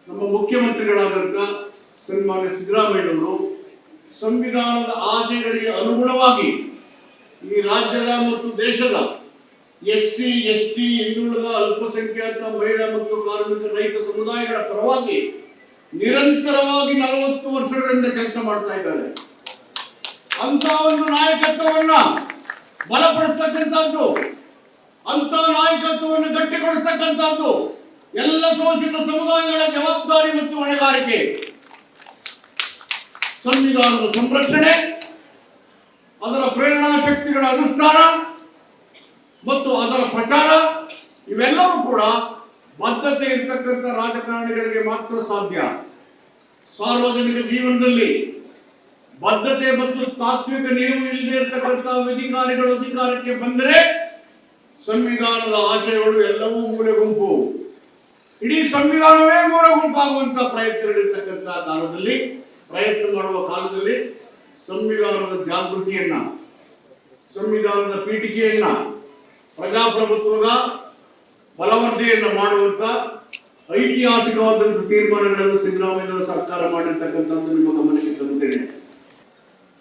ನಮ್ಮ ಮುಖ್ಯಮಂತ್ರಿಗಳಾದಂಥ ಸನ್ಮಾನ್ಯ ಸಿದ್ದರಾಮಯ್ಯನವರು ಸಂವಿಧಾನದ ಆಶಯಗಳಿಗೆ ಅನುಗುಣವಾಗಿ ಈ ರಾಜ್ಯದ ಮತ್ತು ದೇಶದ ಎಸ್ಸಿ ಎಸ್ಟಿ ಹಿಂದುಳಿದ ಅಲ್ಪಸಂಖ್ಯಾತ ಮಹಿಳಾ ಮತ್ತು ಕಾರ್ಮಿಕ ರೈತ ಸಮುದಾಯಗಳ ಪರವಾಗಿ ನಿರಂತರವಾಗಿ 40 ವರ್ಷಗಳಿಂದ ಕೆಲಸ ಮಾಡ್ತಾ ಇದ್ದಾರೆ. ಅಂತ ಒಂದು ನಾಯಕತ್ವವನ್ನ ಬಲಪಡಿಸ್ತಕ್ಕಂಥದ್ದು, ಅಂತ ನಾಯಕತ್ವವನ್ನು ಗಟ್ಟಿಗೊಳಿಸ್ತಕ್ಕಂಥದ್ದು ಎಲ್ಲ ಶೋಷಿತ ಸಮುದಾಯಗಳ ಜವಾಬ್ದಾರಿ ಮತ್ತು ಹೊಣೆಗಾರಿಕೆ. ಸಂವಿಧಾನದ ಸಂರಕ್ಷಣೆ, ಅದರ ಪ್ರೇರಣಾ ಶಕ್ತಿಗಳ ಅನುಷ್ಠಾನ ಮತ್ತು ಅದರ ಪ್ರಚಾರ ಇವೆಲ್ಲವೂ ಕೂಡ ಬದ್ಧತೆ ಇರತಕ್ಕಂಥ ರಾಜಕಾರಣಿಗಳಿಗೆ ಮಾತ್ರ ಸಾಧ್ಯ. ಸಾರ್ವಜನಿಕ ಜೀವನದಲ್ಲಿ ಬದ್ಧತೆ ಮತ್ತು ತಾತ್ವಿಕ ನಿಲುವು ಇಲ್ಲದೆ ಇರತಕ್ಕಂಥ ಅಧಿಕಾರಿಗಳು ಅಧಿಕಾರಕ್ಕೆ ಬಂದರೆ ಸಂವಿಧಾನದ ಆಶಯಗಳು ಎಲ್ಲವೂ ಮೂಲೆಗುಂಪು. ಇಡೀ ಸಂವಿಧಾನವೇ ಮೂಲೆಗುಂಪಾಗುವಂತ ಪ್ರಯತ್ನಗಳಿರ್ತಕ್ಕಂಥ ಪ್ರಯತ್ನ ಮಾಡುವ ಕಾಲದಲ್ಲಿ ಸಂವಿಧಾನದ ಜಾಗೃತಿಯನ್ನ, ಸಂವಿಧಾನದ ಪೀಠಿಕೆಯನ್ನ, ಪ್ರಜಾಪ್ರಭುತ್ವದ ಬಲವರ್ಧನೆಯನ್ನ ಮಾಡುವಂತ ಐತಿಹಾಸಿಕವಾದಂತಹ ತೀರ್ಮಾನಗಳನ್ನು ಸಿದ್ದರಾಮಯ್ಯ ಸರ್ಕಾರ ಮಾಡಿರ್ತಕ್ಕಂಥದ್ದು ನಿಮ್ಮ ಗಮನಕ್ಕೆ ತರುತ್ತೇನೆ.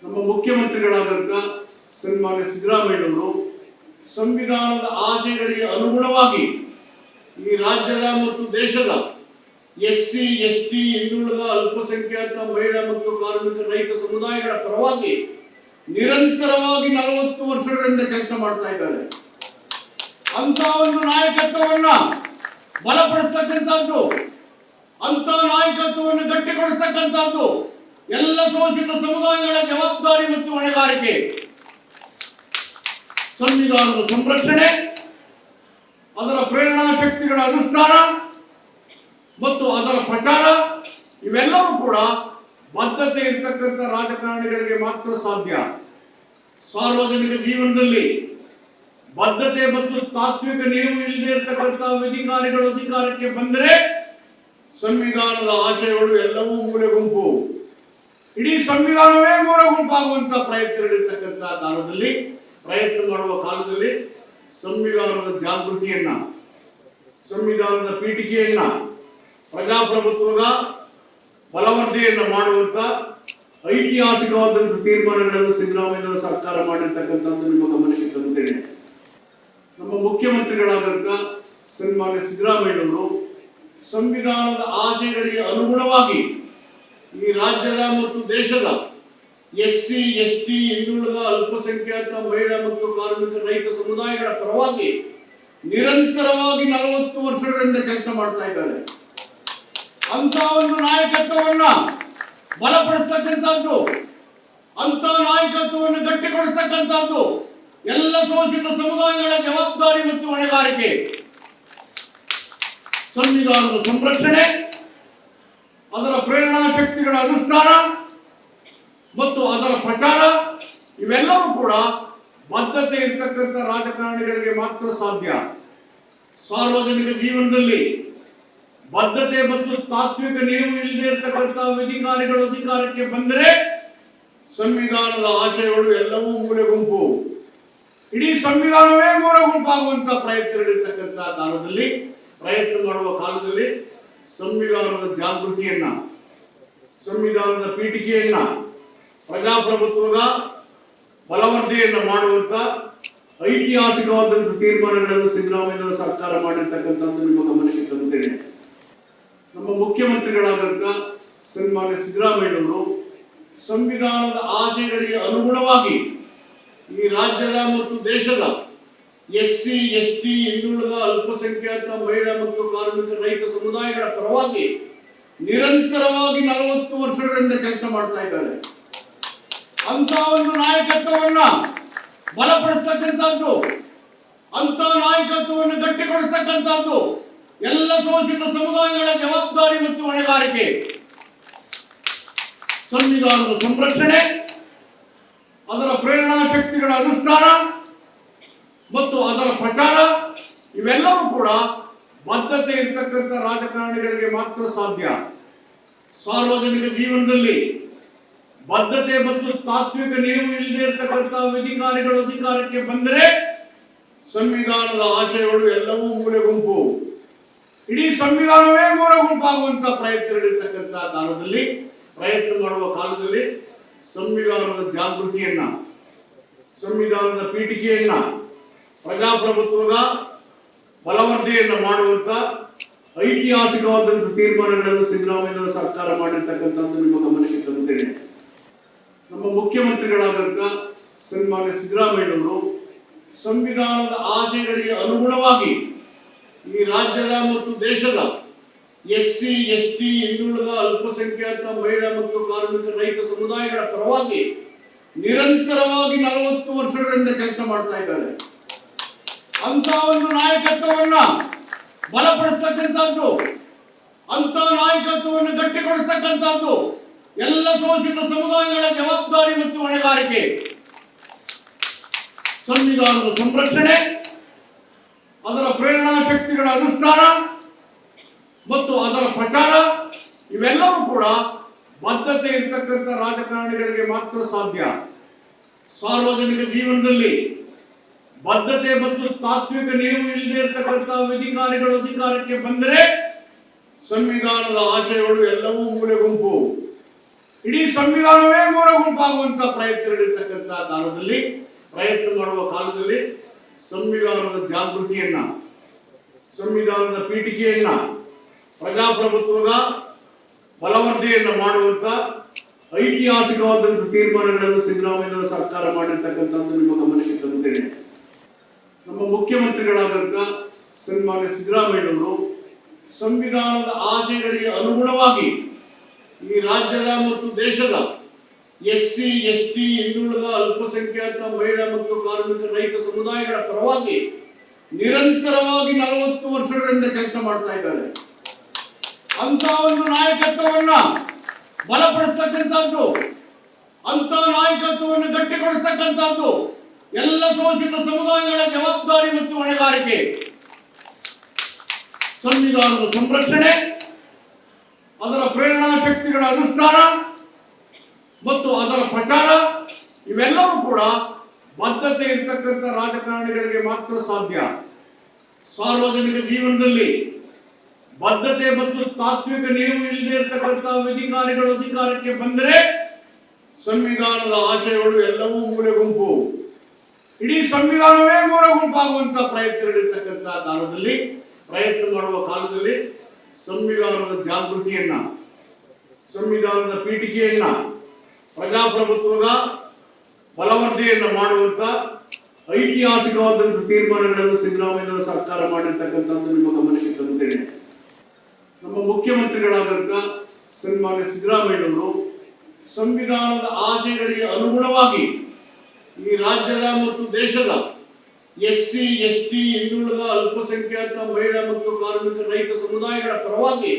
ನಮ್ಮ ಮುಖ್ಯಮಂತ್ರಿಗಳಾದಂಥ ಸನ್ಮಾನ್ಯ ಸಿದ್ದರಾಮಯ್ಯನವರು ಸಂವಿಧಾನದ ಆಶಯಗಳಿಗೆ ಅನುಗುಣವಾಗಿ ಈ ರಾಜ್ಯದ ಮತ್ತು ದೇಶದ ಎಸ್ಸಿ ಎಸ್ಟಿ ಹಿಂದುಳಿದ ಅಲ್ಪಸಂಖ್ಯಾತ ಮಹಿಳಾ ಮತ್ತು ಕಾರ್ಮಿಕ ರೈತ ಸಮುದಾಯಗಳ ಪರವಾಗಿ ನಿರಂತರವಾಗಿ 40 ವರ್ಷಗಳಿಂದ ಕೆಲಸ ಮಾಡ್ತಾ ಇದ್ದಾರೆ. ಅಂತ ಒಂದು ನಾಯಕತ್ವವನ್ನ ಬಲಪಡಿಸ್ತಕ್ಕಂಥದ್ದು, ಅಂತ ನಾಯಕತ್ವವನ್ನು ಗಟ್ಟಿಗೊಳಿಸ್ತಕ್ಕಂಥದ್ದು ಎಲ್ಲ ಶೋಷಿತ ಸಮುದಾಯಗಳ ಜವಾಬ್ದಾರಿ ಮತ್ತು ಹೊಣೆಗಾರಿಕೆ. ಸಂವಿಧಾನದ ಸಂರಕ್ಷಣೆ, ಅದರ ಪ್ರೇರಣಾ ಶಕ್ತಿಗಳ ಅನುಷ್ಠಾನ ಮತ್ತು ಅದರ ಪ್ರಚಾರ ಇವೆಲ್ಲವೂ ಕೂಡ ಬದ್ಧತೆ ಇರತಕ್ಕಂಥ ರಾಜಕಾರಣಿಗಳಿಗೆ ಮಾತ್ರ ಸಾಧ್ಯ. ಸಾರ್ವಜನಿಕ ಜೀವನದಲ್ಲಿ ಬದ್ಧತೆ ಮತ್ತು ತಾತ್ವಿಕ ನಿಲುವು ಇಲ್ಲದೆ ಇರತಕ್ಕಂಥ ಅಧಿಕಾರಿಗಳು ಅಧಿಕಾರಕ್ಕೆ ಬಂದರೆ ಸಂವಿಧಾನದ ಆಶಯಗಳು ಎಲ್ಲವೂ ಮೂಲೆಗುಂಪು. ಇಡೀ ಸಂವಿಧಾನವೇ ಮೂಲೆಗುಂಪಾಗುವಂತ ಪ್ರಯತ್ನಗಳಿರ್ತಕ್ಕಂಥ ಪ್ರಯತ್ನ ಮಾಡುವ ಕಾಲದಲ್ಲಿ ಸಂವಿಧಾನದ ಜಾಗೃತಿಯನ್ನ, ಸಂವಿಧಾನದ ಪೀಠಿಕೆಯನ್ನ, ಪ್ರಜಾಪ್ರಭುತ್ವದ ಬಲವರ್ಧನೆಯನ್ನ ಮಾಡುವಂತ ಐತಿಹಾಸಿಕವಾದಂತಹ ತೀರ್ಮಾನಗಳನ್ನು ಸಿದ್ದರಾಮಯ್ಯ ಸರ್ಕಾರ ಮಾಡಿರ್ತಕ್ಕಂಥದ್ದು ನಿಮ್ಮ ಗಮನಕ್ಕೆ ತರುತ್ತೇನೆ. ನಮ್ಮ ಮುಖ್ಯಮಂತ್ರಿಗಳಾದಂಥ ಸನ್ಮಾನ್ಯ ಸಿದ್ದರಾಮಯ್ಯನವರು ಸಂವಿಧಾನದ ಆಶಯಗಳಿಗೆ ಅನುಗುಣವಾಗಿ ಈ ರಾಜ್ಯದ ಮತ್ತು ದೇಶದ ಎಸ್ಸಿ ಎಸ್ಟಿ ಹಿಂದುಳಿದ ಅಲ್ಪಸಂಖ್ಯಾತ ಮಹಿಳಾ ಮತ್ತು ಕಾರ್ಮಿಕ ರೈತ ಸಮುದಾಯಗಳ ಪರವಾಗಿ ನಿರಂತರವಾಗಿ 40 ವರ್ಷಗಳಿಂದ ಕೆಲಸ ಮಾಡ್ತಾ ಇದ್ದಾರೆ. ಅಂತ ಒಂದು ನಾಯಕತ್ವವನ್ನ ಬಲಪಡಿಸ್ತಕ್ಕಂಥದ್ದು, ಅಂತ ನಾಯಕತ್ವವನ್ನು ಗಟ್ಟಿಗೊಳಿಸ್ತಕ್ಕಂಥದ್ದು ಎಲ್ಲ ಶೋಷಿತ ಸಮುದಾಯಗಳ ಜವಾಬ್ದಾರಿ ಮತ್ತು ಹೊಣೆಗಾರಿಕೆ. ಸಂವಿಧಾನದ ಸಂರಕ್ಷಣೆ, ಅದರ ಪ್ರೇರಣಾ ಶಕ್ತಿಗಳ ಅನುಷ್ಠಾನ ಮತ್ತು ಅದರ ಪ್ರಚಾರ ಇವೆಲ್ಲವೂ ಕೂಡ ಬದ್ಧತೆ ಇರತಕ್ಕಂಥ ರಾಜಕಾರಣಿಗಳಿಗೆ ಮಾತ್ರ ಸಾಧ್ಯ. ಸಾರ್ವಜನಿಕ ಜೀವನದಲ್ಲಿ ಬದ್ಧತೆ ಮತ್ತು ತಾತ್ವಿಕ ನಿಲುವು ಇಲ್ಲದೆ ಇರತಕ್ಕಂಥ ಅಧಿಕಾರಿಗಳು ಅಧಿಕಾರಕ್ಕೆ ಬಂದರೆ ಸಂವಿಧಾನದ ಆಶಯಗಳು ಎಲ್ಲವೂ ಮೂಲೆಗುಂಪು. ಇಡೀ ಸಂವಿಧಾನವೇ ಮೂಲೆಗುಂಪಾಗುವಂತ ಪ್ರಯತ್ನಗಳಿರ್ತಕ್ಕಂಥ ಪ್ರಯತ್ನ ಮಾಡುವ ಕಾಲದಲ್ಲಿ ಸಂವಿಧಾನದ ಜಾಗೃತಿಯನ್ನ, ಸಂವಿಧಾನದ ಪೀಠಿಕೆಯನ್ನ, ಪ್ರಜಾಪ್ರಭುತ್ವದ ಬಲವರ್ಧನೆಯನ್ನ ಮಾಡುವಂತ ಐತಿಹಾಸಿಕವಾದಂತಹ ತೀರ್ಮಾನಗಳನ್ನು ಸಿದ್ದರಾಮಯ್ಯ ಸರ್ಕಾರ ಮಾಡಿರ್ತಕ್ಕಂಥದ್ದು ನಿಮ್ಮ ಗಮನಕ್ಕೆ ತರುತ್ತೇನೆ. ನಮ್ಮ ಮುಖ್ಯಮಂತ್ರಿಗಳಾದಂಥ ಸನ್ಮಾನ್ಯ ಸಿದ್ದರಾಮಯ್ಯನವರು ಸಂವಿಧಾನದ ಆಶಯಗಳಿಗೆ ಅನುಗುಣವಾಗಿ ಈ ರಾಜ್ಯದ ಮತ್ತು ದೇಶದ ಎಸ್ಸಿ ಎಸ್ಟಿ ಹಿಂದುಳಿದ ಅಲ್ಪಸಂಖ್ಯಾತ ಮಹಿಳಾ ಮತ್ತು ಕಾರ್ಮಿಕ ರೈತ ಸಮುದಾಯಗಳ ಪರವಾಗಿ ನಿರಂತರವಾಗಿ 40 ವರ್ಷಗಳಿಂದ ಕೆಲಸ ಮಾಡ್ತಾ ಇದ್ದಾರೆ. ಅಂತ ಒಂದು ನಾಯಕತ್ವವನ್ನ ಬಲಪಡಿಸ್ತಕ್ಕಂಥದ್ದು, ಅಂತ ನಾಯಕತ್ವವನ್ನು ಗಟ್ಟಿಗೊಳಿಸ್ತಕ್ಕಂಥದ್ದು ಎಲ್ಲ ಶೋಷಿತ ಸಮುದಾಯಗಳ ಜವಾಬ್ದಾರಿ ಮತ್ತು ಹೊಣೆಗಾರಿಕೆ. ಸಂವಿಧಾನದ ಸಂರಕ್ಷಣೆ, ಅದರ ಪ್ರೇರಣಾ ಶಕ್ತಿಗಳ ಅನುಷ್ಠಾನ ಮತ್ತು ಅದರ ಪ್ರಚಾರ ಇವೆಲ್ಲವೂ ಕೂಡ ಬದ್ಧತೆ ಇರತಕ್ಕಂಥ ರಾಜಕಾರಣಿಗಳಿಗೆ ಮಾತ್ರ ಸಾಧ್ಯ. ಸಾರ್ವಜನಿಕ ಜೀವನದಲ್ಲಿ ಬದ್ಧತೆ ಮತ್ತು ತಾತ್ವಿಕ ನಿಲುವು ಇಲ್ಲದೆ ಇರತಕ್ಕಂಥ ಅಧಿಕಾರಿಗಳು ಅಧಿಕಾರಕ್ಕೆ ಬಂದರೆ ಸಂವಿಧಾನದ ಆಶಯಗಳು ಎಲ್ಲವೂ ಮೂಲೆಗುಂಪು. ಇಡೀ ಸಂವಿಧಾನವೇ ಮೂಲ ಗುಂಪಾಗುವಂತ ಪ್ರಯತ್ನ ಮಾಡುವ ಕಾಲದಲ್ಲಿ ಸಂವಿಧಾನದ ಜಾಗೃತಿಯನ್ನ, ಸಂವಿಧಾನದ ಪೀಠಿಕೆಯನ್ನ, ಪ್ರಜಾಪ್ರಭುತ್ವದ ಬಲವರ್ಧನೆಯನ್ನ ಮಾಡುವಂತ ಐತಿಹಾಸಿಕವಾದಂತಹ ತೀರ್ಮಾನಗಳನ್ನು ಸಿದ್ದರಾಮಯ್ಯ ಸರ್ಕಾರ ಮಾಡಿರ್ತಕ್ಕಂಥದ್ದು ನಿಮ್ಮ ಗಮನಕ್ಕೆ ತರುತ್ತೇನೆ. ನಮ್ಮ ಮುಖ್ಯಮಂತ್ರಿಗಳಾದಂಥ ಸನ್ಮಾನ್ಯ ಸಿದ್ದರಾಮಯ್ಯನವರು ಸಂವಿಧಾನದ ಆಶಯಗಳಿಗೆ ಅನುಗುಣವಾಗಿ ಈ ರಾಜ್ಯದ ಮತ್ತು ದೇಶದ ಎಸ್ಸಿ, ಎಸ್ಟಿ, ಹಿಂದುಳಿದ, ಅಲ್ಪಸಂಖ್ಯಾತ, ಮಹಿಳಾ ಮತ್ತು ಕಾರ್ಮಿಕ, ರೈತ ಸಮುದಾಯಗಳ ಪರವಾಗಿ ನಿರಂತರವಾಗಿ 40 ವರ್ಷಗಳಿಂದ ಕೆಲಸ ಮಾಡ್ತಾ ಇದ್ದಾರೆ. ಅಂತ ಒಂದು ನಾಯಕತ್ವವನ್ನ ಬಲಪಡಿಸ್ತಕ್ಕಂಥದ್ದು, ಅಂತ ನಾಯಕತ್ವವನ್ನು ಗಟ್ಟಿಗೊಳಿಸ್ತಕ್ಕಂಥದ್ದು ಎಲ್ಲ ಶೋಷಿತ ಸಮುದಾಯಗಳ ಜವಾಬ್ದಾರಿ ಮತ್ತು ಹೊಣೆಗಾರಿಕೆ. ಸಂವಿಧಾನದ ಸಂರಕ್ಷಣೆ, ಅದರ ಪ್ರೇರಣಾ ಶಕ್ತಿಗಳ ಅನುಷ್ಠಾನ ಮತ್ತು ಅದರ ಪ್ರಚಾರ ಇವೆಲ್ಲವೂ ಕೂಡ ಬದ್ಧತೆ ಇರ್ತಕ್ಕಂಥ ರಾಜಕಾರಣಿಗಳಿಗೆ ಮಾತ್ರ ಸಾಧ್ಯ. ಸಾರ್ವಜನಿಕ ಜೀವನದಲ್ಲಿ ಬದ್ಧತೆ ಮತ್ತು ತಾತ್ವಿಕ ನಿಲುವು ಇಲ್ಲದೆ ಇರತಕ್ಕಂಥ ಅಧಿಕಾರಿಗಳು ಅಧಿಕಾರಕ್ಕೆ ಬಂದರೆ ಸಂವಿಧಾನದ ಆಶಯಗಳು ಎಲ್ಲವೂ ಮೂಲೆ ಗುಂಪು. ಇಡೀ ಸಂವಿಧಾನವೇ ಮೂಲ ಗುಂಪಾಗುವಂತ ಪ್ರಯತ್ನ ಮಾಡುವ ಕಾಲದಲ್ಲಿ ಸಂವಿಧಾನದ ಜಾಗೃತಿಯನ್ನ, ಸಂವಿಧಾನದ ಪೀಠಿಕೆಯನ್ನ, ಪ್ರಜಾಪ್ರಭುತ್ವದ ಬಲವರ್ಧನೆಯನ್ನ ಮಾಡುವಂತ ಐತಿಹಾಸಿಕವಾದಂತಹ ತೀರ್ಮಾನಗಳನ್ನು ಸಿದ್ದರಾಮಯ್ಯ ಸರ್ಕಾರ ಮಾಡಿರ್ತಕ್ಕಂಥದ್ದು ನಿಮ್ಮ ಗಮನಕ್ಕೆ ತರುತ್ತೇನೆ. ನಮ್ಮ ಮುಖ್ಯಮಂತ್ರಿಗಳಾದಂಥ ಸನ್ಮಾನ್ಯ ಸಿದ್ದರಾಮಯ್ಯನವರು ಸಂವಿಧಾನದ ಆಶಯಗಳಿಗೆ ಅನುಗುಣವಾಗಿ ಈ ರಾಜ್ಯದ ಮತ್ತು ದೇಶದ ಎಸ್ಸಿ, ಎಸ್ಟಿ, ಹಿಂದುಳಿದ, ಅಲ್ಪಸಂಖ್ಯಾತ, ಮಹಿಳಾ ಮತ್ತು ಕಾರ್ಮಿಕ, ರೈತ ಸಮುದಾಯಗಳ ಪರವಾಗಿ ನಿರಂತರವಾಗಿ 40 ವರ್ಷಗಳಿಂದ ಕೆಲಸ ಮಾಡ್ತಾ ಇದ್ದಾರೆ. ಅಂತ ಒಂದು ನಾಯಕತ್ವವನ್ನ ಬಲಪಡಿಸ್ತಕ್ಕಂಥದ್ದು, ಅಂತ ನಾಯಕತ್ವವನ್ನು ಗಟ್ಟಿಗೊಳಿಸ್ತಕ್ಕಂಥದ್ದು ಎಲ್ಲ ಶೋಷಿತ ಸಮುದಾಯಗಳ ಜವಾಬ್ದಾರಿ ಮತ್ತು ಹೊಣೆಗಾರಿಕೆ. ಸಂವಿಧಾನದ ಸಂರಕ್ಷಣೆ, ಅದರ ಪ್ರೇರಣಾ ಶಕ್ತಿಗಳ ಅನುಷ್ಠಾನ ಮತ್ತು ಅದರ ಪ್ರಚಾರ ಇವೆಲ್ಲವೂ ಕೂಡ ಬದ್ಧತೆ ಇರ್ತಕ್ಕಂಥ ರಾಜಕಾರಣಿಗಳಿಗೆ ಮಾತ್ರ ಸಾಧ್ಯ. ಸಾರ್ವಜನಿಕ ಜೀವನದಲ್ಲಿ ಬದ್ಧತೆ ಮತ್ತು ತಾತ್ವಿಕ ನಿಲುವು ಇಲ್ಲದೆ ಇರತಕ್ಕಂಥ ಅಧಿಕಾರಿಗಳು ಅಧಿಕಾರಕ್ಕೆ ಬಂದರೆ ಸಂವಿಧಾನದ ಆಶಯಗಳು ಎಲ್ಲವೂ ಮೂಲೆ ಗುಂಪು. ಇಡೀ ಸಂವಿಧಾನವೇ ಮೂಲ ಗುಂಪಾಗುವಂತ ಪ್ರಯತ್ನ ಮಾಡುವ ಕಾಲದಲ್ಲಿ ಸಂವಿಧಾನದ ಜಾಗೃತಿಯನ್ನ, ಸಂವಿಧಾನದ ಪೀಠಿಕೆಯನ್ನ, ಪ್ರಜಾಪ್ರಭುತ್ವದ ಬಲವರ್ಧನೆಯನ್ನ ಮಾಡುವಂತ ಐತಿಹಾಸಿಕವಾದಂತಹ ತೀರ್ಮಾನಗಳನ್ನು ಸಿದ್ದರಾಮಯ್ಯ ಸರ್ಕಾರ ಮಾಡಿರ್ತಕ್ಕಂಥದ್ದು ನಿಮ್ಮ ಗಮನಕ್ಕೆ ತರುತ್ತೇನೆ. ನಮ್ಮ ಮುಖ್ಯಮಂತ್ರಿಗಳಾದಂಥ ಸನ್ಮಾನ್ಯ ಸಿದ್ದರಾಮಯ್ಯನವರು ಸಂವಿಧಾನದ ಆಶಯಗಳಿಗೆ ಅನುಗುಣವಾಗಿ ಈ ರಾಜ್ಯದ ಮತ್ತು ದೇಶದ ಎಸ್ಸಿ, ಎಸ್ಟಿ, ಹಿಂದುಳಿದ, ಅಲ್ಪಸಂಖ್ಯಾತ, ಮಹಿಳಾ ಮತ್ತು ಕಾರ್ಮಿಕ, ರೈತ ಸಮುದಾಯಗಳ ಪರವಾಗಿ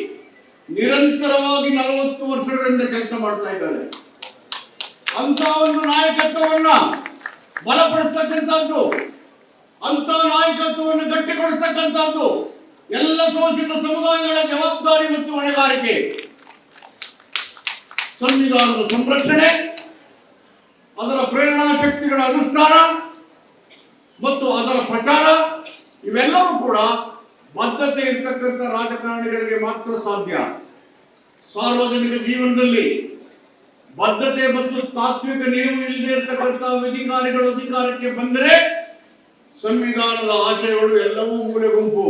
ನಿರಂತರವಾಗಿ 40 ವರ್ಷಗಳಿಂದ ಕೆಲಸ ಮಾಡ್ತಾ ಇದ್ದಾರೆ. ಅಂತ ಒಂದು ನಾಯಕತ್ವವನ್ನ ಬಲಪಡಿಸ್ತಕ್ಕಂಥದ್ದು, ಅಂತ ನಾಯಕತ್ವವನ್ನು ಗಟ್ಟಿಗೊಳಿಸ್ತಕ್ಕಂಥದ್ದು ಎಲ್ಲ ಶೋಷಿತ ಸಮುದಾಯಗಳ ಜವಾಬ್ದಾರಿ ಮತ್ತು ಹೊಣೆಗಾರಿಕೆ. ಸಂವಿಧಾನದ ಸಂರಕ್ಷಣೆ, ಅದರ ಪ್ರೇರಣಾ ಶಕ್ತಿಗಳ ಅನುಷ್ಠಾನ ಮತ್ತು ಅದರ ಪ್ರಚಾರ ಇವೆಲ್ಲವೂ ಕೂಡ ಬದ್ಧತೆ ಇರ್ತಕ್ಕಂಥ ರಾಜಕಾರಣಿಗಳಿಗೆ ಮಾತ್ರ ಸಾಧ್ಯ. ಸಾರ್ವಜನಿಕ ಜೀವನದಲ್ಲಿ ಬದ್ಧತೆ ಮತ್ತು ತಾತ್ವಿಕ ನಿಲುವು ಇಲ್ಲದೆ ಇರತಕ್ಕಂಥ ಅಧಿಕಾರಿಗಳು ಅಧಿಕಾರಕ್ಕೆ ಬಂದರೆ ಸಂವಿಧಾನದ ಆಶಯಗಳು ಎಲ್ಲವೂ ಮೂಲೆ ಗುಂಪು.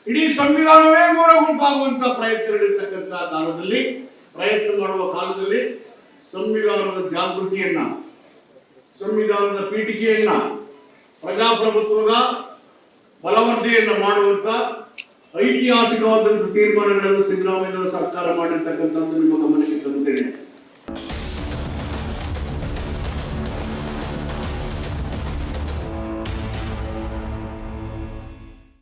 ಇಡೀ ಸಂವಿಧಾನವೇ ಮೂಲ ಗುಂಪಾಗುವಂತ ಪ್ರಯತ್ನ ಮಾಡುವ ಕಾಲದಲ್ಲಿ ಸಂವಿಧಾನದ ಜಾಗೃತಿಯನ್ನ, ಸಂವಿಧಾನದ ಪೀಠಿಕೆಯನ್ನ, ಪ್ರಜಾಪ್ರಭುತ್ವದ ಬಲವರ್ಧನೆಯನ್ನ ಮಾಡುವಂತ ಐತಿಹಾಸಿಕವಾದಂತಹ ತೀರ್ಮಾನಗಳನ್ನು ಸಿದ್ದರಾಮಯ್ಯ ಸರ್ಕಾರ ಮಾಡಿರ್ತಕ್ಕಂಥದ್ದು ನಿಮ್ಮ ಗಮನಕ್ಕೆ ತರುತ್ತೇನೆ.